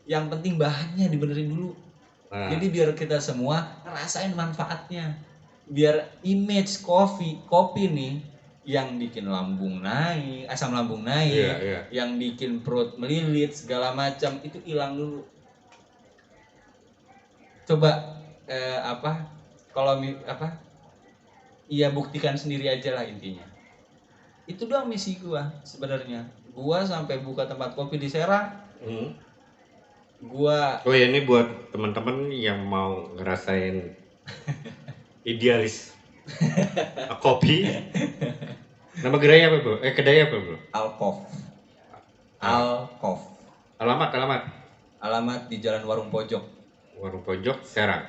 Yang penting bahannya dibenerin dulu. Nah, Jadi biar kita semua ngerasain manfaatnya. Biar image kopi nih yang bikin lambung naik, asam lambung naik, iya. yang bikin perut melilit segala macam itu hilang dulu. Coba kalau iya buktikan sendiri aja lah intinya. Itu doang misi gua sebenarnya. Gua sampai buka tempat kopi di Serang. Oh ya, ini buat teman-teman yang mau ngerasain idealis kopi. Nama gerai apa bro? Kedai apa bro? Alkof. Alamat Alamat di Jalan Warung Pojok, Warung Pojok, Serang,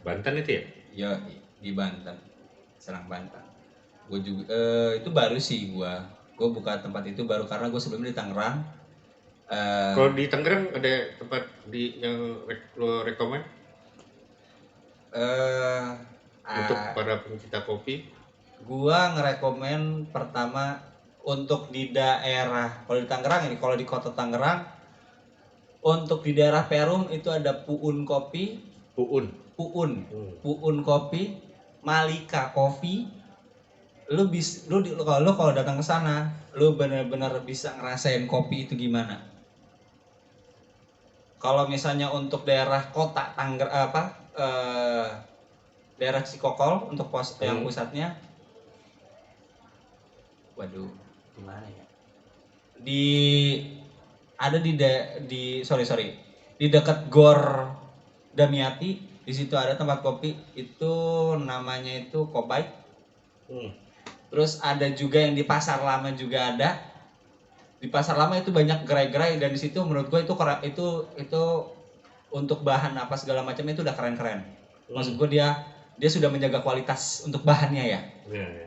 Banten itu ya? Ya, di Banten, Serang Banten. Gue juga itu baru sih gue buka tempat itu baru karena gue sebelumnya di Tangerang. Kalau di Tangerang ada tempat yang lo rekomend untuk para pencinta kopi? Gua ngerekomen pertama untuk di daerah, kalau di Tangerang ini, kalau di kota Tangerang, untuk di daerah Perum itu ada Puun Kopi, Puun Kopi, Malika Coffee. Kalau datang ke sana, lu benar-benar bisa ngerasain kopi itu gimana. Kalau misalnya untuk daerah kota daerah Cikokol untuk yang pusatnya, waduh, gimana ya? Di dekat Gor Damiati, di situ ada tempat kopi itu namanya itu Kobai. Terus ada juga yang di Pasar Lama juga ada. Di Pasar Lama itu banyak gerai-gerai dan di situ menurut gue itu untuk bahan apa segala macamnya itu udah keren-keren. Maksud gue dia sudah menjaga kualitas untuk bahannya ya.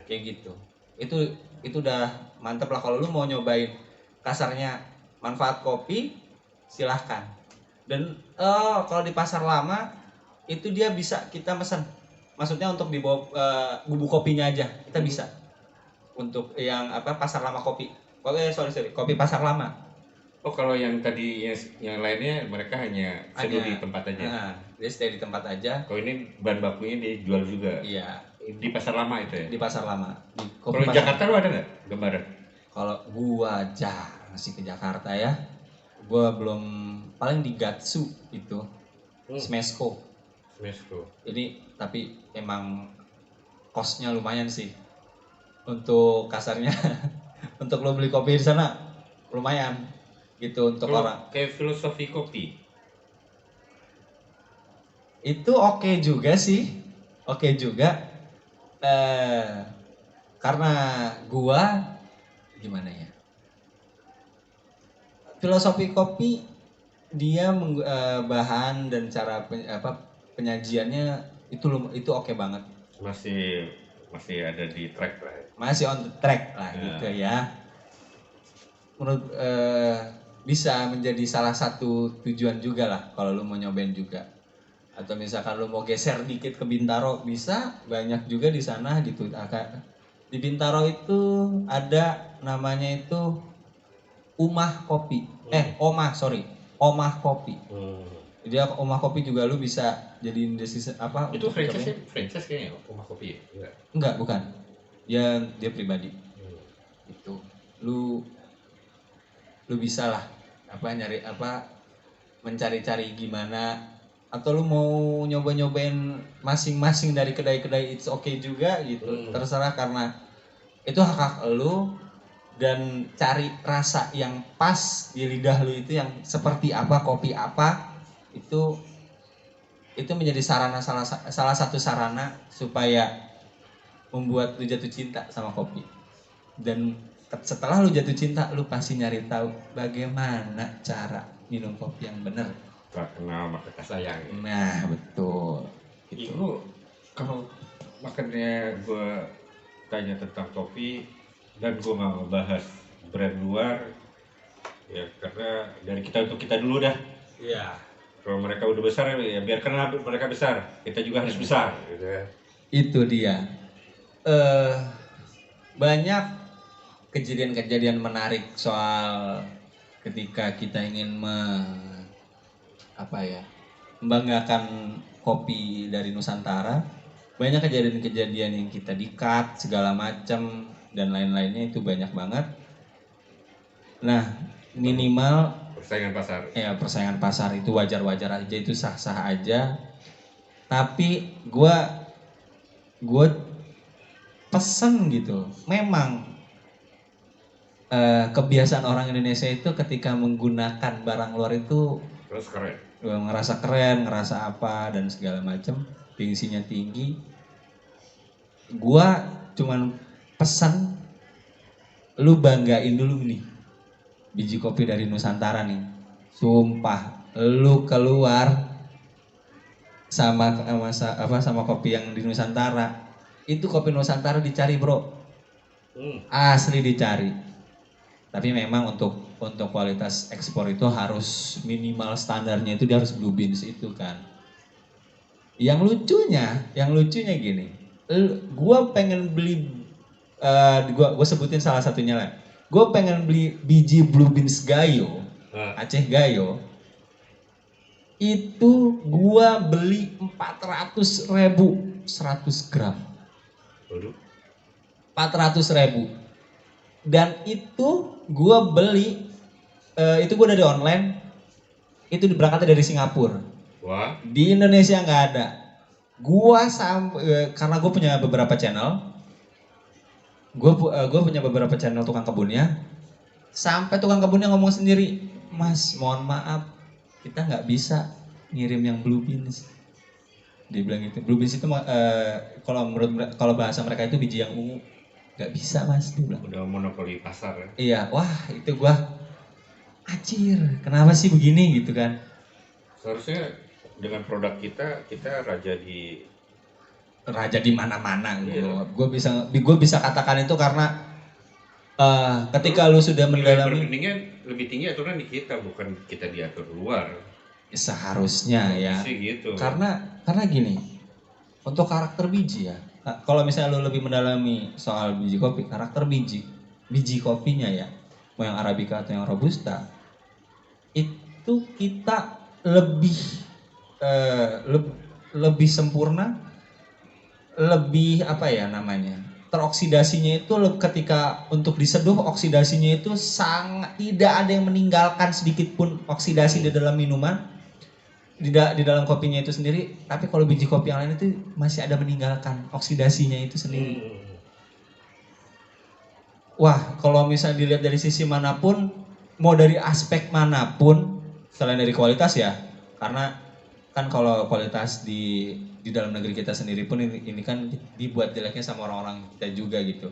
Kayak gitu. Itu udah mantep lah. Kalau lu mau nyobain kasarnya manfaat kopi, silahkan. Dan kalau di Pasar Lama itu dia bisa kita pesan. Maksudnya untuk dibawa bubuk kopinya aja kita bisa. Untuk yang Pasar Lama kopi. Kopi Pasar Lama. Oh, kalau yang tadi yang lainnya mereka hanya seduh di tempat aja. Dia stay di tempat aja. Kalau ini bahan bakunya dijual juga. Iya. Di Pasar Lama itu ya? Di Pasar Lama. Kalau di Jakarta lo ada nggak gambaran? Kalau gua jarang sih ke Jakarta ya. Gua belum, paling di Gatsu itu. Smesco. Jadi tapi emang kosnya lumayan sih. Untuk kasarnya untuk lo beli kopi di sana lumayan gitu untuk orang. Kayak filosofi kopi. Itu oke juga sih. Oke juga. Karena gua gimana ya? Filosofi kopi dia bahan dan cara penyajiannya itu oke banget. Masih ada di track lah. Masih on the track lah gitu ya. Menurut bisa menjadi salah satu tujuan juga lah kalau lu mau nyobain juga. Atau misalkan lu mau geser dikit ke Bintaro bisa, banyak juga di sana gitu. Di Bintaro itu ada namanya itu Omah Kopi. Omah Kopi. Jadi Omah Kopi juga lu bisa jadiin destinasi Itu franchise kayaknya Omah Kopi ya? Enggak, bukan. Dia pribadi. Itu lu bisa lah mencari-cari gimana, atau lu mau nyobain masing-masing dari kedai-kedai it's okay juga gitu. Terserah, karena itu hak lu, dan cari rasa yang pas di lidah lu itu yang seperti apa, kopi apa, itu menjadi salah satu sarana supaya membuat lu jatuh cinta sama kopi. Dan setelah lu jatuh cinta, lu pasti nyari tahu bagaimana cara minum kopi yang benar. Tak kenal maka tak sayang. Nah, betul. Itu kalau makanya gue tanya tentang kopi dan gue nggak ngebahas brand luar ya, karena dari kita untuk kita dulu dah. Iya. Kalau mereka udah besar ya biarkanlah mereka besar, kita juga harus besar gitu ya. Itu dia. Banyak kejadian-kejadian menarik soal ketika kita ingin apa ya, membanggakan kopi dari Nusantara. Banyak kejadian-kejadian yang kita di-cut segala macam dan lain-lainnya itu banyak banget. Nah, minimal Persaingan pasar. ya persaingan pasar itu wajar-wajar aja, itu sah-sah aja. Tapi gue pesen gitu. Memang kebiasaan orang Indonesia itu ketika menggunakan barang luar itu Terus keren. ngerasa keren, ngerasa apa dan segala macam, gengsinya tinggi. Gua cuman pesan lu banggain dulu nih biji kopi dari Nusantara nih. Sumpah, lu keluar sama kopi yang di Nusantara. Itu kopi Nusantara dicari, Bro. Asli dicari. Tapi memang untuk kualitas ekspor itu harus minimal standarnya itu dia harus Blue Beans itu kan. Yang lucunya gini, gua pengen beli, gua sebutin salah satunya lah. Gua pengen beli biji Blue Beans Gayo, Aceh Gayo. Itu gua beli 400.000 100 gram. 400.000. Dan itu gue beli, itu gue dari online, itu berangkatnya dari Singapura. Wah. Di Indonesia nggak ada. Karena gue punya beberapa channel, gue punya beberapa channel tukang kebunnya. Sampai tukang kebunnya ngomong sendiri, Mas, mohon maaf, kita nggak bisa ngirim yang Blue Beans. Dia bilang gitu. Blue Beans itu kalau bahasa mereka itu biji yang ungu. Gak bisa, Mas, dia bilang. Udah monopoli pasar ya. Iya, wah itu gua anjir, kenapa sih begini gitu kan. Seharusnya dengan produk kita raja di mana-mana gitu. Gue bisa katakan itu karena ketika lu sudah mendalami, lebih tinggi aturan di kita, bukan kita diatur luar. Seharusnya ya. Gitu. Karena gini, untuk karakter biji ya. Kalau misalnya lu lebih mendalami soal biji kopi, karakter biji kopinya ya, mau yang Arabica atau yang Robusta, itu kita lebih sempurna, lebih apa ya namanya, teroksidasinya itu ketika untuk diseduh, oksidasinya itu sangat tidak ada yang meninggalkan sedikit pun oksidasi di dalam minuman, di dalam kopinya itu sendiri. Tapi kalau biji kopi yang lain itu masih ada meninggalkan oksidasinya itu sendiri. Wah, kalau misalnya dilihat dari sisi manapun, mau dari aspek manapun, selain dari kualitas ya, karena kan kalau kualitas di dalam negeri kita sendiri pun ini kan dibuat jeleknya sama orang-orang kita juga gitu.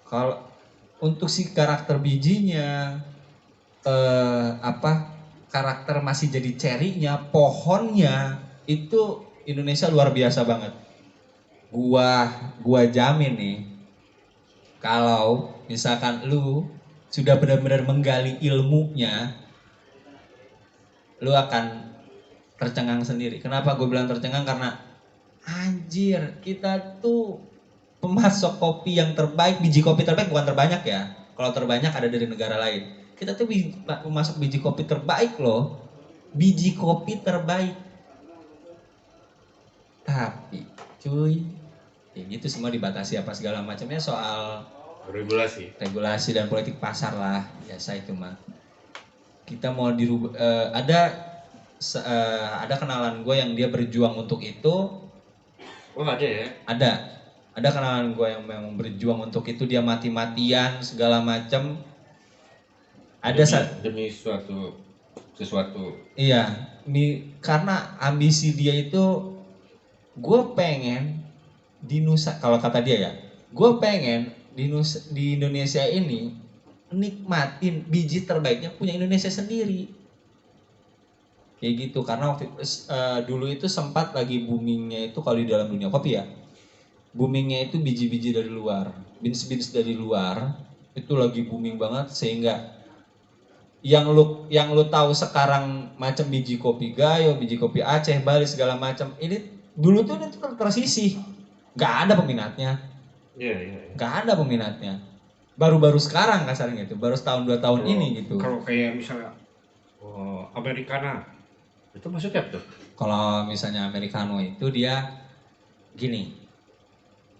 Kalau untuk si karakter bijinya, karakter masih jadi cherry-nya, pohonnya itu Indonesia luar biasa banget. Gua jamin nih, kalau misalkan lu sudah benar-benar menggali ilmunya, lu akan tercengang sendiri. Kenapa gue bilang tercengang? Karena anjir, kita tuh pemasok kopi yang terbaik, biji kopi terbaik, bukan terbanyak ya. Kalau terbanyak ada dari negara lain. Kita tuh masuk biji kopi terbaik loh. Biji kopi terbaik. Tapi cuy, ya gitu semua dibatasi apa segala macamnya soal regulasi dan politik pasar lah. Biasa itu mah. Kita mau dirubah, ada kenalan gue yang dia berjuang untuk itu. Oh ada ya? Ada kenalan gue yang memang berjuang untuk itu, dia mati-matian segala macam. Demi sesuatu. Iya, karena ambisi dia itu, gue pengen di kalau kata dia ya, gue pengen di Indonesia ini nikmatin biji terbaiknya punya Indonesia sendiri. Kayak gitu, karena dulu itu sempat lagi boomingnya itu kalau di dalam dunia kopi ya, boomingnya itu biji-biji dari luar, beans dari luar itu lagi booming banget, sehingga yang lu tahu sekarang macam biji kopi Gayo, biji kopi Aceh, Bali segala macam, ini dulu tuh itu tersisih, nggak ada peminatnya. Nggak ada peminatnya. Baru-baru sekarang kasarnya gitu, baru setahun 2 tahun ini gitu. Kalau kayak misalnya Americana Itu maksudnya apa tuh? Kalau misalnya americano itu dia gini,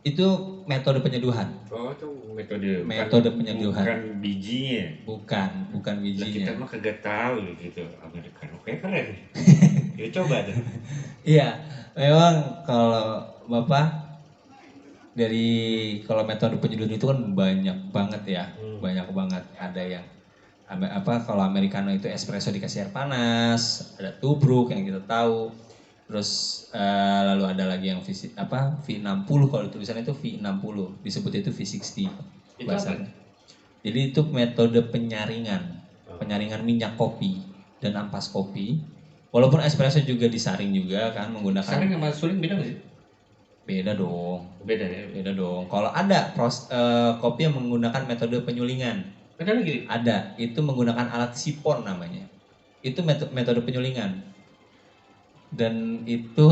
itu metode penyeduhan. Oh, itu metode penyeduhan. Bukan bijinya. Bukan Lah, bijinya. kita mah kagak tahu gitu americano. Kayak keren. Ya coba deh. Iya, memang kalau Bapak dari kalau metode penyeduhan itu kan banyak banget ya. Banyak banget. Ada yang kalau americano itu espresso dikasih air panas, ada tubruk yang kita tahu. Terus lalu ada lagi yang V60, kalau tulisannya itu V60, disebut itu V60 bahasanya. Jadi itu metode penyaringan minyak kopi dan ampas kopi. Walaupun espresso juga disaring juga kan menggunakan. Saring sama suling beda nggak sih? Beda dong. Beda ya. Beda dong. Kalau ada kopi yang menggunakan metode penyulingan. Ada lagi? Ada. Itu menggunakan alat sipon namanya. Itu metode penyulingan. Dan itu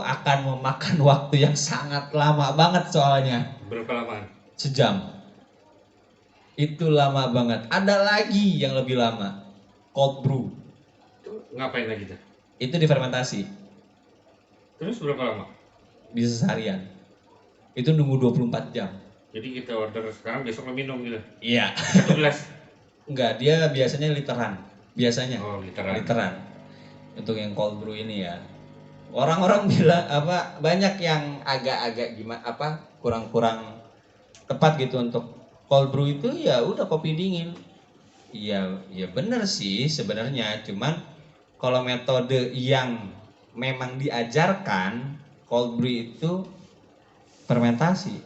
akan memakan waktu yang sangat lama banget soalnya. Berapa lama? Sejam. Itu lama banget. Ada lagi yang lebih lama. Cold brew. Itu ngapain lagi tuh? Itu difermentasi. Terus berapa lama? Bisa seharian. Itu nunggu 24 jam. Jadi kita order sekarang, besok lo minum gitu? Iya. 1 gelas? Enggak, dia biasanya literan. Biasanya. Oh, literan. Literan. Untuk yang cold brew ini ya. Orang-orang bilang banyak yang agak-agak kurang-kurang tepat gitu untuk cold brew itu ya udah kopi dingin. Ya benar sih sebenarnya, cuman kalau metode yang memang diajarkan cold brew itu fermentasi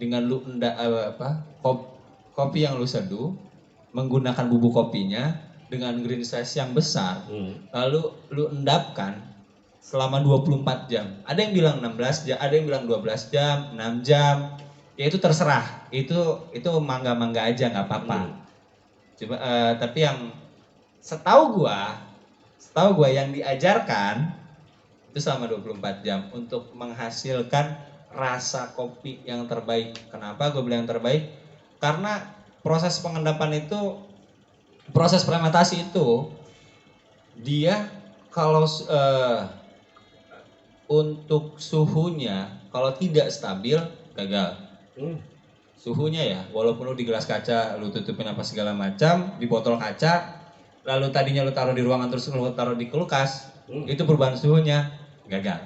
dengan lu kopi yang lu seduh menggunakan bubuk kopinya dengan grain size yang besar, lalu lu endapkan selama 24 jam. Ada yang bilang 16 jam, ada yang bilang 12 jam, 6 jam. Ya itu terserah. Itu mangga-mangga aja, nggak apa-apa. Coba tapi yang setahu gua yang diajarkan itu selama 24 jam untuk menghasilkan rasa kopi yang terbaik. Kenapa gue bilang yang terbaik? Karena proses pengendapan itu, proses fermentasi itu dia kalau untuk suhunya kalau tidak stabil gagal. Suhunya ya, walaupun lu di gelas kaca, lu tutupin apa segala macam, di botol kaca, lalu tadinya lu taruh di ruangan terus lu taruh di kulkas, itu perubahan suhunya gagal.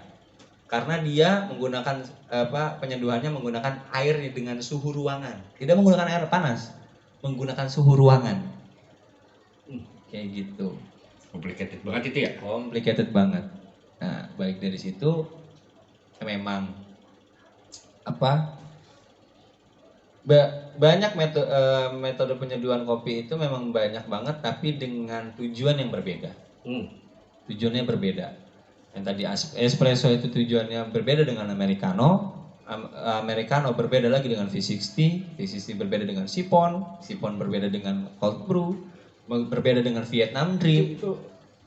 Karena dia menggunakan penyeduhannya menggunakan air dengan suhu ruangan, tidak menggunakan air panas, menggunakan suhu ruangan. Kayak gitu. Complicated banget itu ya? Complicated banget. Nah, baik dari situ memang banyak metode penyeduhan kopi itu memang banyak banget, tapi dengan tujuan yang berbeda. Tujuannya berbeda. Yang tadi espresso itu tujuannya berbeda dengan americano. Americano berbeda lagi dengan V60. V60 berbeda dengan sipon berbeda dengan cold brew, berbeda dengan Vietnam drip. Itu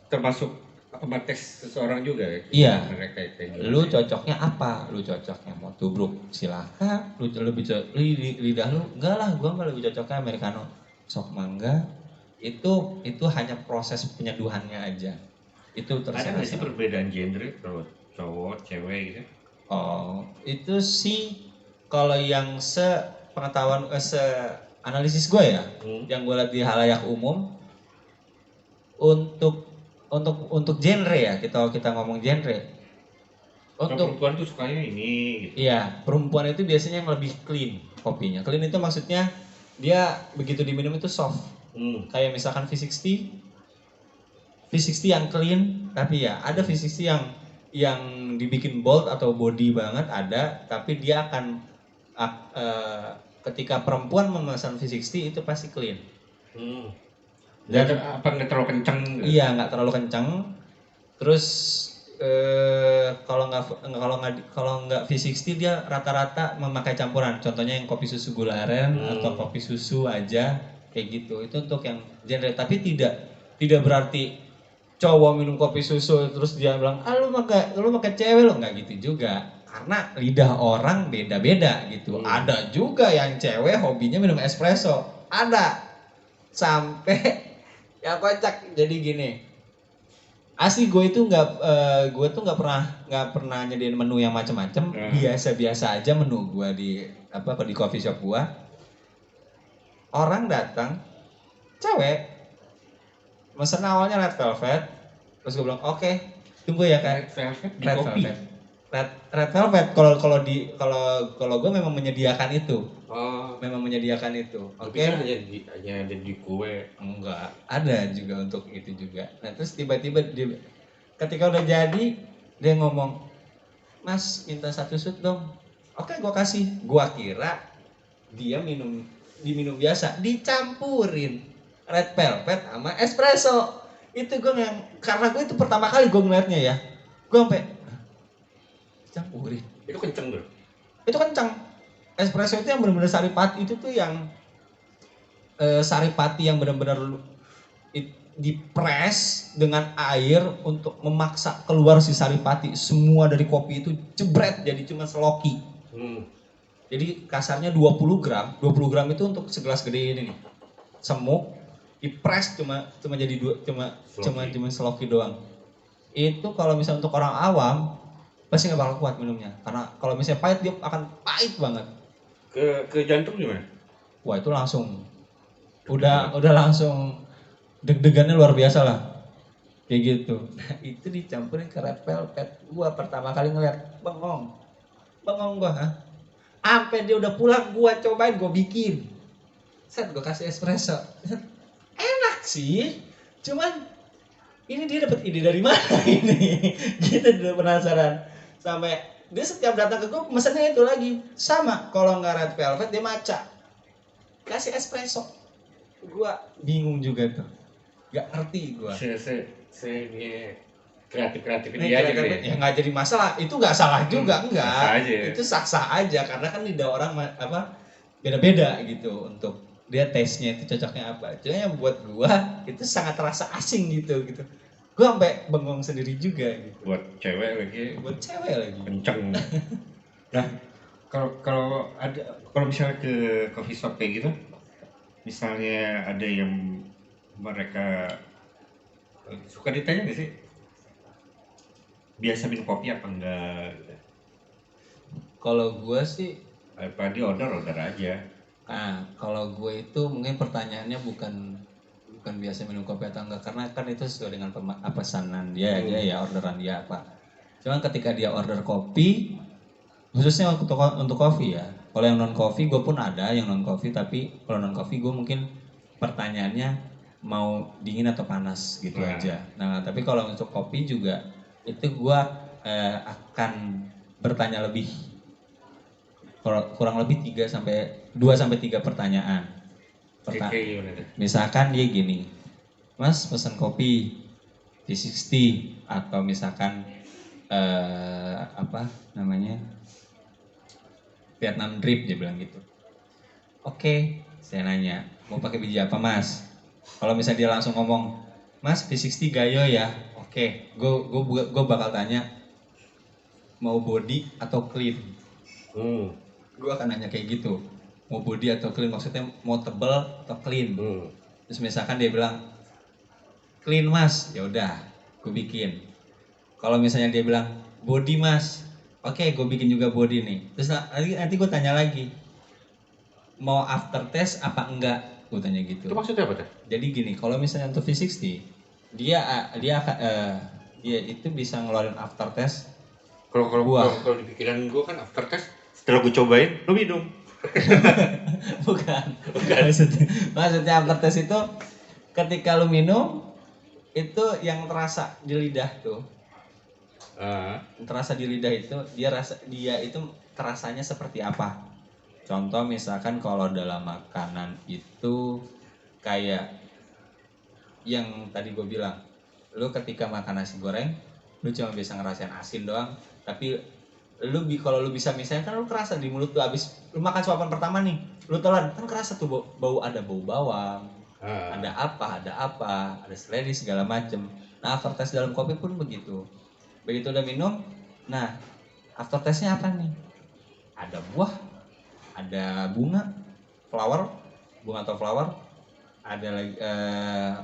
termasuk tes seseorang juga ya? Iya. Lu cocoknya apa? Lu cocoknya mau tubruk, silahkan. Lu lebih lidah lu, enggak lah, gua mah lebih cocoknya americano. Sok mangga. Itu hanya proses penyeduhannya aja. Itu terserah. Ada nggak sih perbedaan genre kalau cowok, cewek gitu? Oh, itu sih kalau yang sepengetahuan analisis gue ya, yang gue lihat di halayak umum, untuk genre ya, kita ngomong genre. Untuk perempuan tuh sukanya ini gitu. Iya, perempuan itu biasanya yang lebih clean kopinya. Clean itu maksudnya dia begitu diminum itu soft. Kayak misalkan V60 yang clean, tapi ya ada V60 yang dibikin bold atau body banget ada, tapi dia akan ketika perempuan memesan V60 itu pasti clean. Dan nggak terlalu kencang? Iya, nggak terlalu kencang. Terus kalau nggak V60 dia rata-rata memakai campuran. Contohnya yang kopi susu gula aren atau kopi susu aja kayak gitu. Itu untuk yang genre, tapi tidak berarti cowok minum kopi susu terus dia bilang, lu pakai cewek lo, nggak gitu juga. Karena lidah orang beda-beda gitu. Ada juga yang cewek hobinya minum espresso. Ada. Sampai yang kocak jadi gini. Asli gue itu nggak pernah nyediain menu yang macam-macam. Biasa-biasa aja menu gue di coffee shop gue. Orang datang, cewek, mesen awalnya red velvet, terus gue bilang oke, tunggu ya kan. Red velvet di Red kopi. velvet. Red velvet kalau gue memang menyediakan itu. Memang menyediakan itu. Oke. Hanya ada di kue. Enggak, ada juga untuk itu juga. Nah, terus tiba-tiba ketika udah jadi dia ngomong, "Mas, minta 1 shot dong." Oke, gua kasih. Gua kira dia diminum biasa, dicampurin red velvet sama espresso. Itu karena gue itu pertama kali gue ngeliatnya ya. Gue sampai campurin. Itu kenceng bro. Itu kenceng. Espresso itu yang benar-benar saripati, itu tuh yang saripati yang benar-benar dipres dengan air untuk memaksa keluar si saripati. Semua dari kopi itu jebret jadi cuma seloki. Jadi kasarnya 20 gram itu untuk segelas gede ini nih. Semuk dipres cuma seloki doang. Itu kalau misalnya untuk orang awam pasti nggak bakal kuat minumnya, karena kalau misalnya pahit dia akan pahit banget. Ke jantung gimana? Wah, itu langsung udah langsung deg-degannya luar biasa lah kayak gitu. Nah, itu dicampurin ke red velvet. Gua pertama kali ngeliat bengong gua, sampai dia udah pulang gua cobain, gua bikin gua kasih espresso. Enak sih, cuman ini dia dapat ide dari mana ini gitu. Dia penasaran sampai dia setiap datang ke gua mesennya itu lagi sama. Kalau nggak red velvet dia matcha, kasih espresso. Gua bingung juga tuh, nggak ngerti gua. Saya ini kreatif dia aja gitu ya. Nggak jadi masalah, itu nggak salah juga, enggak. Aja. Itu sah-sah aja karena kan lidah orang beda-beda gitu untuk dia tesnya itu cocoknya apa. Cuma yang buat gua itu sangat terasa asing gitu. Gua sampai bengong sendiri juga gitu. Buat cewek lagi. Kenceng. Nah, kalau misalnya ke coffee shop kayak gitu, misalnya ada yang mereka suka ditanya nggak sih, biasa minum kopi apa enggak? Kalau gue sih apa dia order aja. Nah, kalau gue itu mungkin pertanyaannya bukan biasa minum kopi atau enggak, karena kan itu sesuai dengan pesanan dia aja ya, orderan dia apa. Cuman ketika dia order kopi, khususnya untuk kopi ya. Kalau yang non kopi gue pun ada yang non kopi, tapi kalau non kopi gue mungkin pertanyaannya mau dingin atau panas gitu aja. Nah, tapi kalau untuk kopi juga itu gue akan bertanya lebih, kurang lebih 2 sampai 3 pertanyaan. Misalkan dia gini, "Mas, pesan kopi V60 atau misalkan Vietnam drip," dia bilang gitu. Oke, saya nanya, "Mau pakai biji apa, Mas?" Kalau misalnya dia langsung ngomong, "Mas, V60 gayo ya." Oke, gue bakal tanya, "Mau body atau clean?" Gue akan nanya kayak gitu. Mau body atau clean, maksudnya mau tebel atau clean. Terus misalkan dia bilang clean, Mas, ya udah, gue bikin. Kalau misalnya dia bilang body, Mas, oke, gue bikin juga body nih. Terus nanti gue tanya lagi, mau after test apa enggak? Gue tanya gitu. Itu maksudnya apa tuh? Jadi gini, kalau misalnya untuk V60, dia itu bisa ngeluarin after test. Kalau di pikiran gue kan after test setelah gue cobain, lo minum. Bukan. Maksudnya after test itu ketika lu minum itu yang terasa di lidah tuh. Terasa di lidah itu dia itu terasanya seperti apa. Contoh misalkan kalau dalam makanan itu kayak yang tadi gue bilang, lu ketika makan nasi goreng lu cuma bisa ngerasain asin doang, tapi kalau lu bisa misalnya kan lu kerasa di mulut tuh abis lu makan suapan pertama nih, lu telan kan kerasa tuh ada bau bawang, ada seledri segala macem. Nah, aftertaste dalam kopi pun begitu udah minum, nah aftertaste-nya apa nih? Ada buah, ada bunga atau flower, ada lagi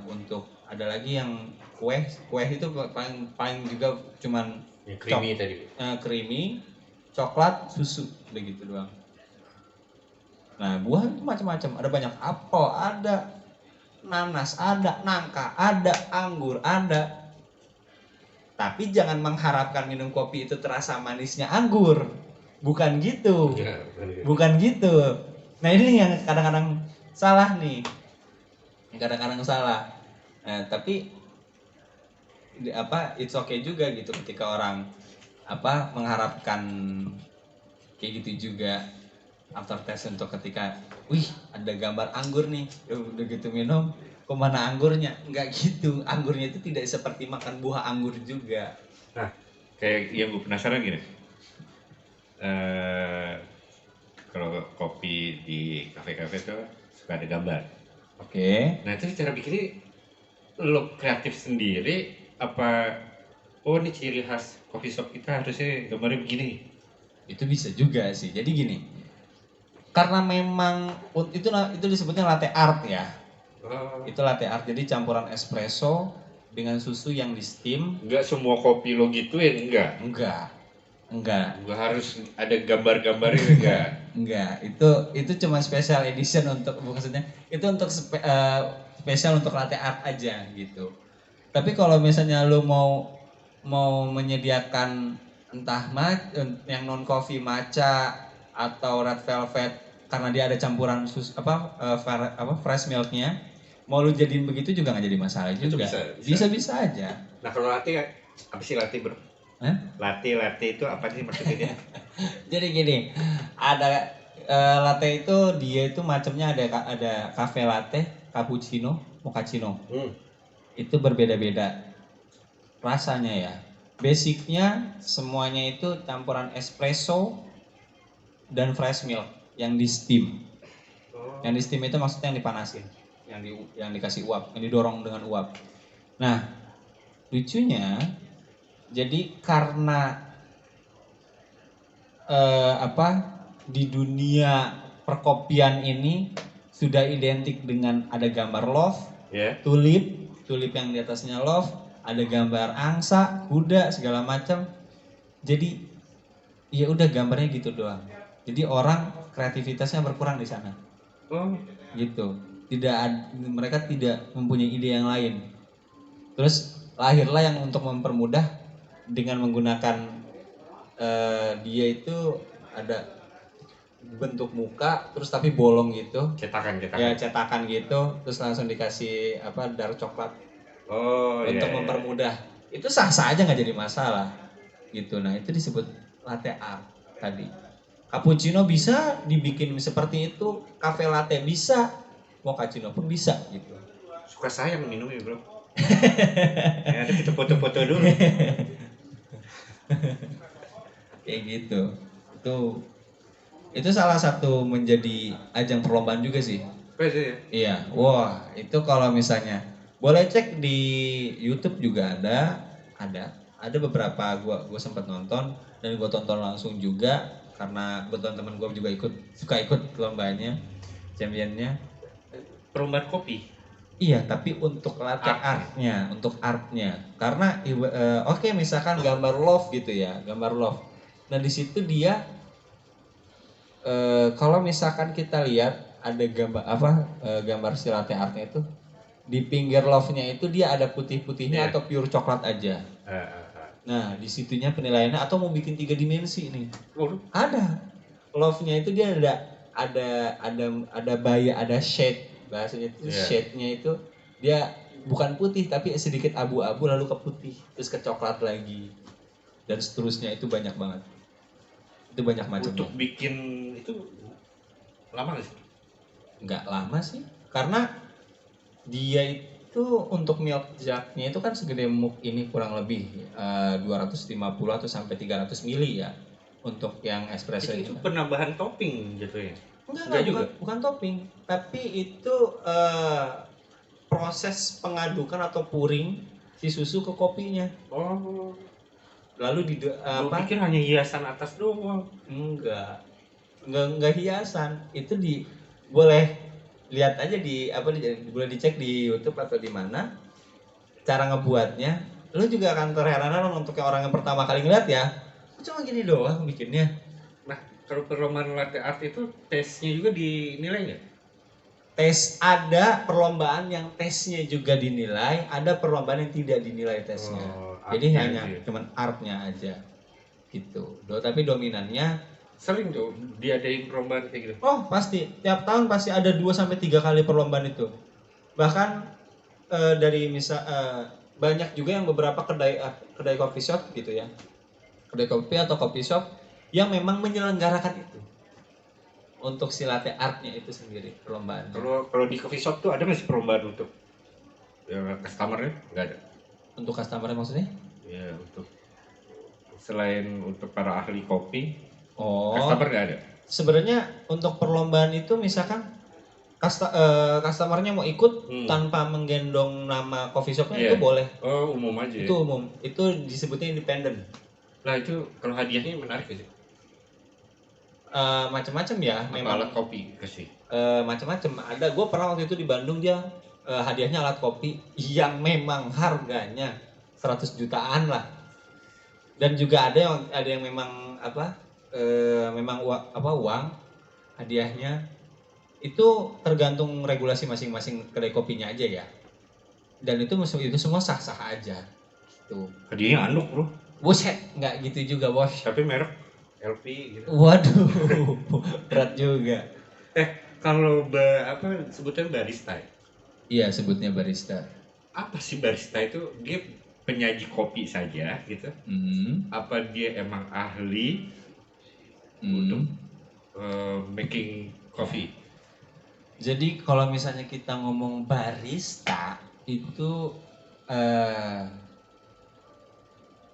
untuk ada lagi yang kue itu paling paling juga cuman yang creamy tadi. Creamy, coklat, susu, udah gitu doang. Nah, buah itu macam-macam, ada banyak apel, ada nanas, ada nangka, ada anggur, ada. Tapi jangan mengharapkan minum kopi itu terasa manisnya anggur. Bukan gitu. Bukan gitu. Nah, ini yang kadang-kadang salah nih. Kadang-kadang salah. Nah, tapi it's okay juga gitu ketika orang mengharapkan kayak gitu juga after taste untuk ketika ada gambar anggur nih, udah gitu minum, kemana anggurnya? Enggak gitu, anggurnya itu tidak seperti makan buah anggur juga. Nah, kayak yang gue penasaran gini, kalau kopi di kafe-kafe tuh suka ada gambar. Oke. Nah, itu cara bikinnya lo kreatif sendiri apa? Oh, ini ciri khas coffee shop kita harusnya gambarnya begini. Itu bisa juga sih. Jadi gini, karena memang itu disebutnya latte art ya. Itu latte art, jadi campuran espresso dengan susu yang di steam. Enggak semua kopi lo gitu ya? Enggak harus ada gambar-gambarnya enggak. Enggak, itu cuma special edition untuk, maksudnya itu untuk spesial untuk latte art aja gitu. Tapi kalau misalnya lo mau menyediakan entah yang non coffee matcha atau red velvet karena dia ada campuran fresh milknya, mau lu jadiin begitu juga nggak jadi masalah juga. Bisa aja. Nah, kalau latte apa sih latte, bro? Latte itu apa sih maksudnya? Jadi gini, ada latte itu dia itu macamnya ada cafe latte, cappuccino, mochaccino. Itu berbeda-beda rasanya ya. Basicnya semuanya itu campuran espresso dan fresh milk yang di steam. Yang di steam itu maksudnya yang dipanasin, yang dikasih uap, yang didorong dengan uap. Nah, lucunya jadi karena di dunia perkopian ini sudah identik dengan ada gambar love, tulip yang di atasnya love, ada gambar angsa, kuda, segala macam. Jadi ya udah gambarnya gitu doang. Jadi orang kreativitasnya berkurang di sana. Gitu. Mereka tidak mempunyai ide yang lain. Terus lahirlah yang untuk mempermudah dengan menggunakan dia itu ada bentuk muka terus tapi bolong gitu. Cetakan. Ya, cetakan gitu, terus langsung dikasih dark coklat. Untuk mempermudah. Itu sah-sah aja nggak jadi masalah. Gitu. Nah, itu disebut latte art tadi. Cappuccino bisa dibikin seperti itu, cafe latte bisa, mochaccino pun bisa gitu. Suka sayang minumnya, bro. Ya, kita foto-foto dulu. Kayak gitu. Itu salah satu menjadi ajang perlombaan juga sih. Iya. Wah, itu kalau misalnya boleh cek di YouTube juga ada beberapa gue sempat nonton dan gue tonton langsung juga karena kebetulan teman gue juga suka ikut lombanya, championnya. Perlombaan kopi. Iya, tapi untuk latte artnya, untuk artnya. Karena misalkan gambar love gitu ya, gambar love. Nah di situ dia kalau misalkan kita lihat ada gambar si latte artnya itu di pinggir love-nya itu dia ada putih-putihnya atau pure coklat aja. Nah di situnya penilaiannya atau mau bikin 3 dimensi nih. Ada love-nya itu dia ada baya, ada shade, bahasanya itu shade-nya itu dia bukan putih tapi sedikit abu-abu lalu ke putih terus ke coklat lagi dan seterusnya. Itu banyak banget. Itu banyak macamnya. Untuk bikin itu lama nggak sih? Nggak lama sih, karena dia itu untuk milk jug-nya itu kan segede mug ini kurang lebih 250 atau sampai 300 mili ya untuk yang espresso itu penambahan topping gitu ya? Enggak juga. Bukan topping, tapi itu proses pengadukan atau pouring si susu ke kopinya. Lalu pikir hanya hiasan atas doang. Enggak hiasan. Itu boleh lihat aja boleh dicek di YouTube atau di mana. cara ngebuatnya, lu juga akan terheran-heran untuk yang orang yang pertama kali ngeliat ya. Cuma gini doang bikinnya. Nah, kalau perlombaan latte art itu tesnya juga dinilai nggak? Tes ada perlombaan yang tesnya juga dinilai, ada perlombaan yang tidak dinilai tesnya. Jadi hanya cuman artnya aja gitu. Tapi dominannya sering tuh diadain perlombaan kayak gitu. Oh pasti, tiap tahun pasti ada 2 sampai 3 kali perlombaan itu. Bahkan dari banyak juga yang beberapa kedai coffee shop gitu ya, kedai kopi atau coffee shop yang memang menyelenggarakan itu untuk si latte artnya itu sendiri perlombaan. Kalau di coffee shop tuh ada nggak sih perlombaan untuk yang customernya? Nggak ada. Untuk customernya maksudnya? Ya untuk selain untuk para ahli kopi, customer nggak ada. Sebenarnya untuk perlombaan itu misalkan customernya mau ikut tanpa menggendong nama coffee shopnya itu boleh. Oh umum aja. Itu umum. Itu disebutnya independen. Nah itu kalau hadiahnya menarik sih. Macam-macam ya. Memang alat kopi kasih. Macam-macam. Ada. Gue pernah waktu itu di Bandung dia hadiahnya alat kopi yang memang harganya 100 jutaan lah. Dan juga ada yang memang uang hadiahnya. Itu tergantung regulasi masing-masing kedai kopinya aja ya. Dan itu semua sah-sah aja. Tuh. Hadiahnya anduk bro. Buset, nggak gitu juga bos. Tapi merek LP gitu. Waduh, berat juga. Kalau sebutnya barista ya? Iya, sebutnya barista. Apa sih barista itu? Dia penyaji kopi saja gitu? Apa dia emang ahli untuk making coffee? Jadi kalau misalnya kita ngomong barista itu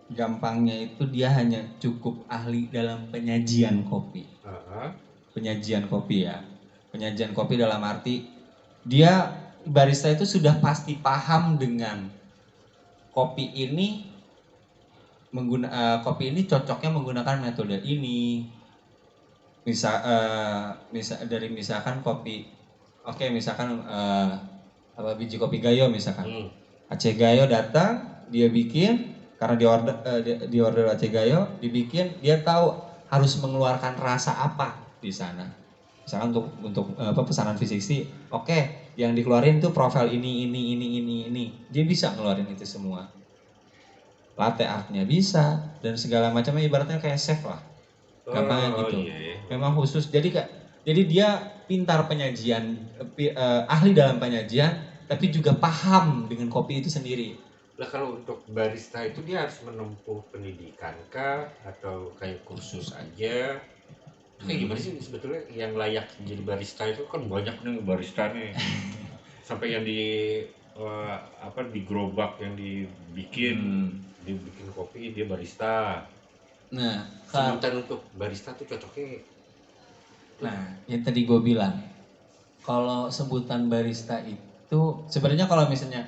gampangnya itu dia hanya cukup ahli dalam penyajian kopi. Penyajian kopi ya. Penyajian kopi dalam arti dia barista itu sudah pasti paham dengan kopi ini kopi ini cocoknya menggunakan metode ini. Misalkan kopi misalkan biji kopi Gayo misalkan. Aceh Gayo datang, dia bikin karena di order Aceh Gayo dibikin, dia tahu harus mengeluarkan rasa apa di sana. Misalkan untuk pesanan V60, yang dikeluarin tuh profil ini. Dia bisa ngeluarin itu semua. Latte artnya bisa dan segala macamnya, ibaratnya kayak chef lah. Gampangnya gitu. Iya. Memang khusus. Jadi dia pintar penyajian, ahli dalam penyajian, tapi juga paham dengan kopi itu sendiri. Lah kalau untuk barista itu dia harus menempuh pendidikan kah atau kayak kursus aja? Kayak gimana sih sebetulnya yang layak jadi barista itu? Kan banyak nih barista nih. Sampai yang di gerobak yang dibikin kopi dia barista. Nah, sebutan untuk barista tuh cocoknya. Nah, yang tadi gue bilang, kalau sebutan barista itu sebenarnya kalau misalnya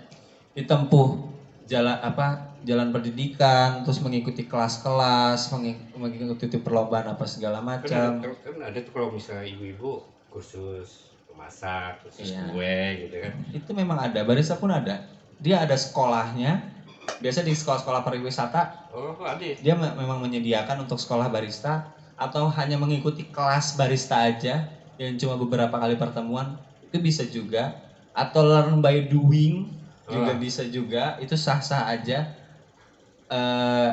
ditempuh jalan pendidikan, terus mengikuti kelas-kelas, mengikuti perlombaan apa segala macam. Kan ada tuh kalau misalnya ibu-ibu kursus memasak, kursus kue gitu kan. Itu memang ada, barista pun ada. Dia ada sekolahnya. Biasa di sekolah-sekolah pariwisata. Ada. Dia memang menyediakan untuk sekolah barista atau hanya mengikuti kelas barista aja yang cuma beberapa kali pertemuan, itu bisa juga. Atau learn by doing juga bisa juga, itu sah-sah aja.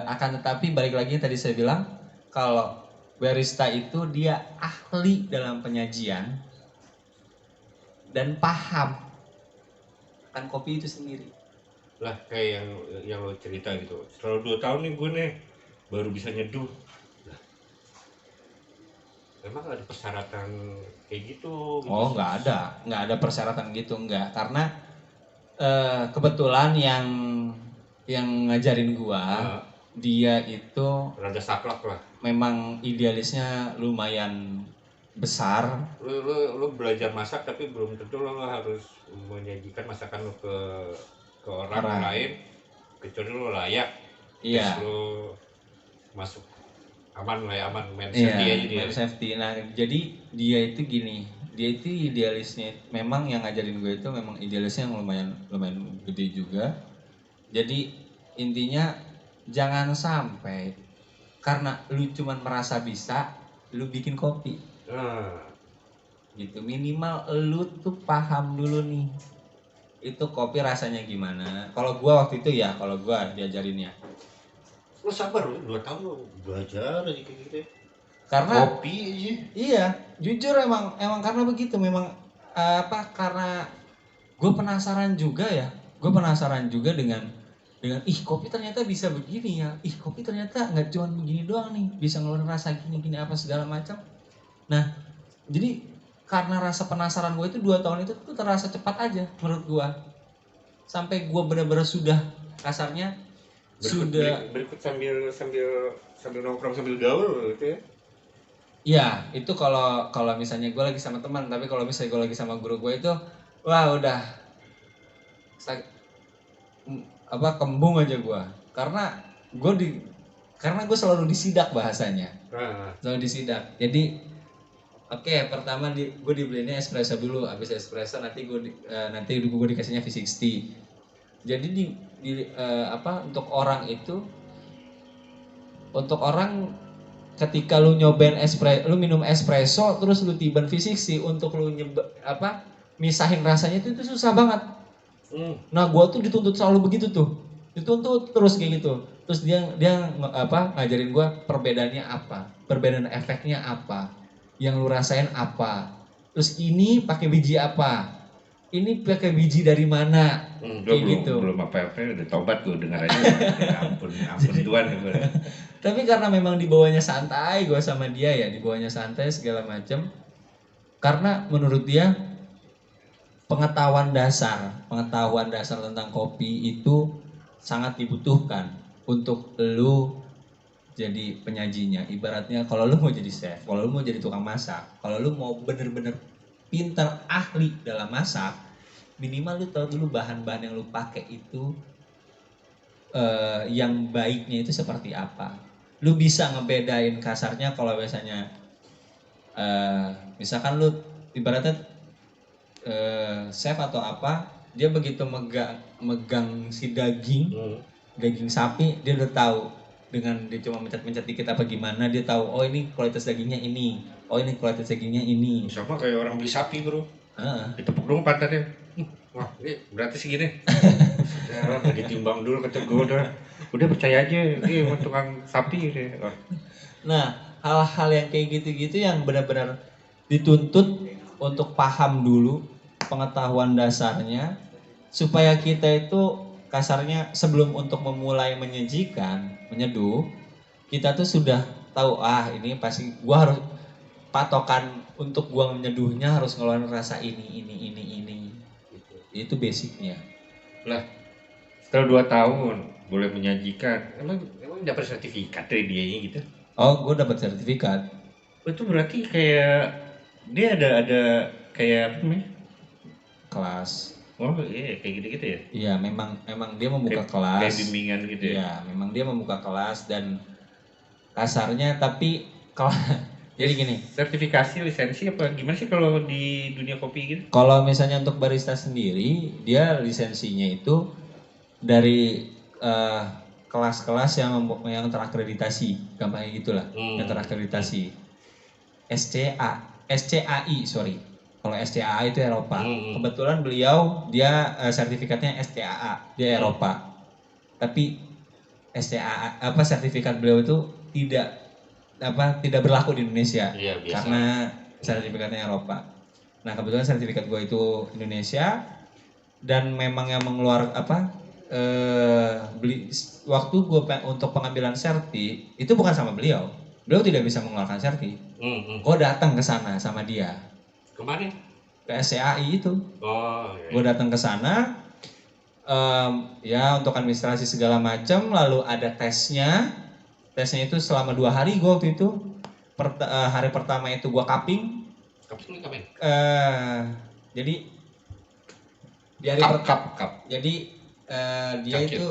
Akan tetapi balik lagi yang tadi saya bilang, kalau barista itu dia ahli dalam penyajian dan paham akan kopi itu sendiri. Lah kayak yang lo cerita gitu, setelah 2 tahun nih gue nih baru bisa nyeduh. Emang ada persyaratan kayak gitu? Oh nggak ada persyaratan gitu, nggak, karena kebetulan yang ngajarin gua dia itu rada saklek lah. Memang idealisnya lumayan besar. Lu belajar masak tapi belum tentu lo harus menyajikan masakan lo ke orang lain kecuali lo layak. Iya. Terus lo masuk aman main safety aja dia. Main safety. Nah, jadi dia itu gini, dia itu idealisnya memang yang ngajarin gue itu memang idealisnya yang lumayan gede juga. Jadi intinya jangan sampai karena lu cuman merasa bisa, lu bikin kopi. Gitu. Minimal lu tuh paham dulu nih. Itu kopi rasanya gimana. Kalau gua waktu itu ya, kalau gua diajarinnya. Lu sabar lu 2 tahun lu belajar aja kayak gitu. Karena kopi aja. iya, jujur emang karena begitu memang karena gue penasaran juga ya. Gue penasaran juga dengan ih kopi ternyata bisa begini ya. Ih kopi ternyata nggak cuma begini doang nih, bisa ngeluarin rasa gini apa segala macam. Nah, jadi karena rasa penasaran gue itu 2 tahun itu tuh terasa cepat aja menurut gue. Sampai gue benar-benar sudah kasarnya berikut sambil nongkrong sambil gaul gitu ya. Iya, itu kalau misalnya gue lagi sama teman, tapi kalau misalnya gue lagi sama guru gue itu, wah udah kembung aja gue, karena gue selalu disidak bahasanya, selalu disidak. Jadi oke, pertama gue dibelinya espresso dulu, habis espresso nanti gue dikasihnya V60. Jadi untuk orang ketika lu lu minum espresso terus lu tiban V60 untuk lu misahin rasanya itu susah banget. Nah gua tuh dituntut selalu begitu tuh, dituntut terus kayak gitu. Terus dia ngajarin gua perbedaannya apa, perbedaan efeknya apa, yang lu rasain apa, terus ini pakai biji apa, ini pakai biji dari mana, kayak gitu. Belum apa-apa udah tobat gue dengar aja. Ya ampun Tuhan gue. Tapi karena memang dibawanya santai, gue sama dia ya dibawanya santai segala macam. Karena menurut dia pengetahuan dasar tentang kopi itu sangat dibutuhkan untuk lu jadi penyajinya. Ibaratnya kalau lu mau jadi chef, kalau lu mau jadi tukang masak, kalau lu mau bener-bener pintar ahli dalam masak, minimal lu tahu dulu bahan-bahan yang lu pakai itu yang baiknya itu seperti apa. Lu bisa ngebedain kasarnya kalau biasanya misalkan lu ibaratnya chef atau apa, dia begitu megang si daging sapi, dia udah tahu dengan dia cuma mencet-mencet dikit apa gimana, dia tahu oh ini kualitas dagingnya ini, oh ini kualitas dagingnya ini. Sama kayak orang beli sapi bro, ditepuk dong pantatnya, wah ini berarti segini. Ya, ditimbang dulu kata gue udah percaya aja ini tukang sapi deh. Nah hal-hal yang kayak gitu-gitu yang benar-benar dituntut untuk paham dulu pengetahuan dasarnya, supaya kita itu kasarnya sebelum untuk memulai menyeduh, kita tuh sudah tahu ini pasti gua harus patokan untuk gua menyeduhnya harus ngeluarin rasa ini. Itu basicnya. Lah setelah 2 tahun boleh menyajikan, emang dapat sertifikat dari dia gitu? Oh, gue dapat sertifikat. Itu berarti kayak dia ada kayak apa namanya? Kelas. Oh iya kayak gitu-gitu ya? Iya, memang dia membuka kelas. Kayak bimbingan gitu ya? Iya, memang dia membuka kelas dan kasarnya tapi jadi gini. Sertifikasi, lisensi apa gimana sih kalau di dunia kopi gitu? Kalau misalnya untuk barista sendiri, dia lisensinya itu dari kelas-kelas yang terakreditasi, gampangnya gitulah, yang terakreditasi. SCAI, sorry. Kalau SCAA itu Eropa. Kebetulan beliau dia sertifikatnya SCAA, dia Eropa. Tapi SCAA sertifikat beliau itu tidak berlaku di Indonesia. Iya, biasa. Karena sertifikatnya Eropa. Nah, kebetulan sertifikat gue itu Indonesia dan memang yang waktu gue untuk pengambilan serti itu bukan sama beliau. Beliau tidak bisa mengeluarkan serti. Gue datang ke sana sama dia. Kemana? Ke SCAI itu. Oh. Iya. Gue datang ke sana, ya untuk administrasi segala macam. Lalu ada tesnya. Tesnya itu selama 2 hari gue waktu itu. Hari pertama itu gue cupping. Cupping ngapain? Jadi di hari cup. Jadi dia Sakit. itu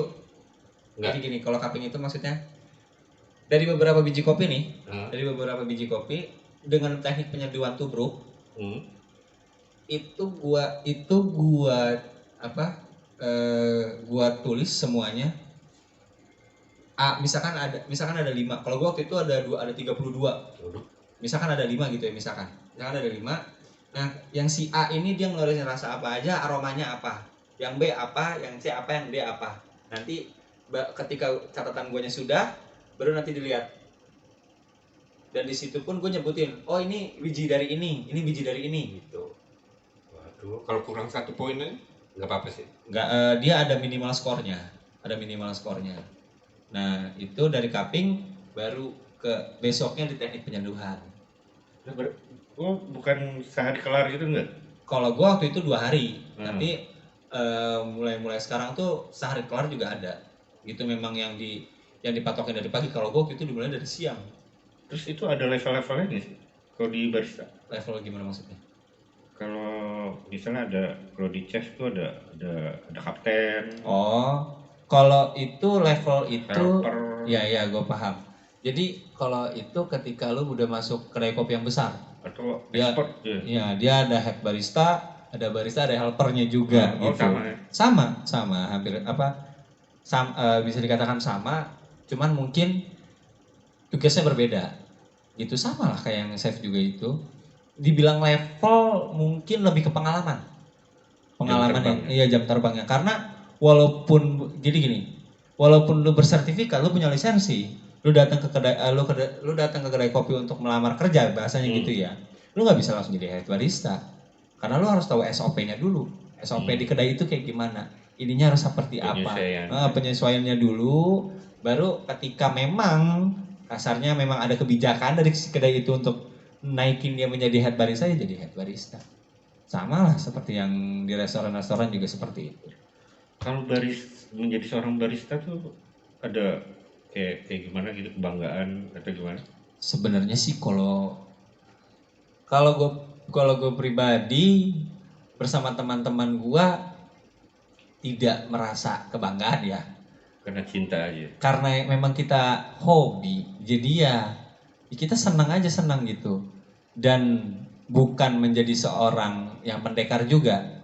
jadi gini, kalau cupping itu maksudnya dari beberapa biji kopi nih, dari beberapa biji kopi dengan teknik penyeduhan tubruk, itu gua gua tulis semuanya. Misalkan ada 5. Kalau gua waktu itu ada 32. Misalkan ada 5 gitu ya, misalkan ada 5. Nah, yang si A ini dia ngeluarin rasa apa aja, aromanya apa. Yang B apa, yang C apa, yang D apa. Nanti ketika catatan guanya sudah, baru nanti dilihat. Dan di situ pun gue nyebutin, oh ini biji dari ini biji dari ini gitu. Waduh, kalau kurang 1 poin nggak apa-apa sih. Nggak, dia ada minimal skornya. Nah, itu dari cupping baru ke besoknya di teknik penyeduhan. Oh, bukan sehari kelar gitu enggak? Kalau gue waktu itu 2 hari, tapi mulai sekarang tuh sehari kelar juga ada. Gitu memang yang dipatokin dari pagi. Kalau gue waktu itu dimulai dari siang. Terus itu ada level-levelnya nggak sih? Kalau di barista? Level gimana maksudnya? Kalau misalnya kalau di chef tuh ada kapten. Oh, kalau itu level itu, helper. ya gue paham. Jadi kalau itu ketika lu udah masuk kedai kopi yang besar, atau expert, dia ada head barista, ada helpernya juga. Oh, gitu. Sama, hampir bisa dikatakan sama, cuman mungkin tugasnya berbeda. Itu sama lah kayak yang chef juga itu. Dibilang level mungkin lebih ke pengalaman jam terbangnya. Karena walaupun lu bersertifikat, lu punya lisensi, lu datang ke kedai kopi untuk melamar kerja, bahasanya gitu ya, lu nggak bisa langsung jadi head barista karena lu harus tahu SOP-nya dulu. SOP di kedai itu kayak gimana, ininya harus seperti apa, penyesuaiannya dulu. Baru ketika memang kasarnya memang ada kebijakan dari si kedai itu untuk naikin dia menjadi head barista, ya jadi head barista. Sama lah seperti yang di restoran-restoran juga seperti itu. Kalau menjadi seorang barista tuh ada kayak gimana gitu, kebanggaan atau gimana? Sebenarnya sih kalau gue pribadi bersama teman-teman gue tidak merasa kebanggaan ya. Karena cinta aja. Karena memang kita hobi, jadi ya kita senang gitu. Dan bukan menjadi seorang yang pendekar juga.